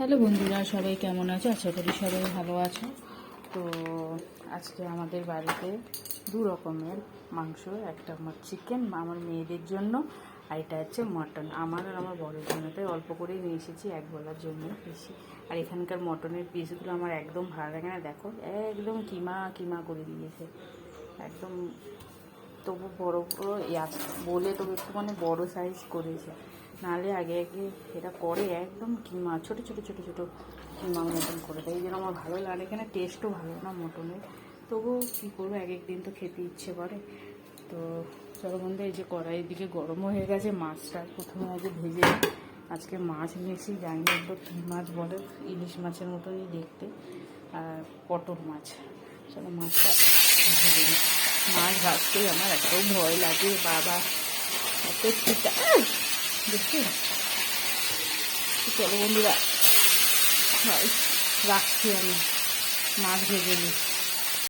Hello বন্ধুরা, সবাই কেমন আছো? আশা করি সবাই ভালো আছো। তো আজকে আমাদের বাড়িতে দু রকমের মাংস, একটা আমার চিকেন আমার মেয়েদের জন্য, আর এটা হচ্ছে মটন আমার আর আমার বরের জন্য। তাই অল্প করেই নিয়ে এসেছি, এক বেলার জন্য বেশি। আর এখানকার মটনের পিসগুলো আমার একদম ভালো লাগে না, দেখো একদম কিমা কিমা করে দিয়েছে একদম। তবু বড় বড় বলে তবু একটু মানে বড়ো সাইজ করেছে, নাহলে আগে আগে এটা করে একদম কিমা ছোটো ছোটো ছোটো ছোটো কিমা মটন করে দেয়। এই জন্য আমার ভালো লাগে, এখানে টেস্টও ভালো না মটনের। তবুও কী করবো, এক একদিন তো খেতে ইচ্ছে করে। তো চলো বন্ধু, এই যে কড়াইয়ের দিকে গরমও হয়ে গেছে, মাছটা প্রথমে আগে ভেজে নিই। আজকে মাছ নিয়েছি, জানি না তো কী মাছ বলে, ইলিশ মাছের মতনই দেখতে, আর পটল মাছ। চলো মাছটা ভেজে নিই। মাছ ভাজতেই আমার এত ভয় লাগে বাবা, এত চিটা দেখছি। চলো বন্ধুরা, রাখছি আমি, মাছ ভেজে নিই।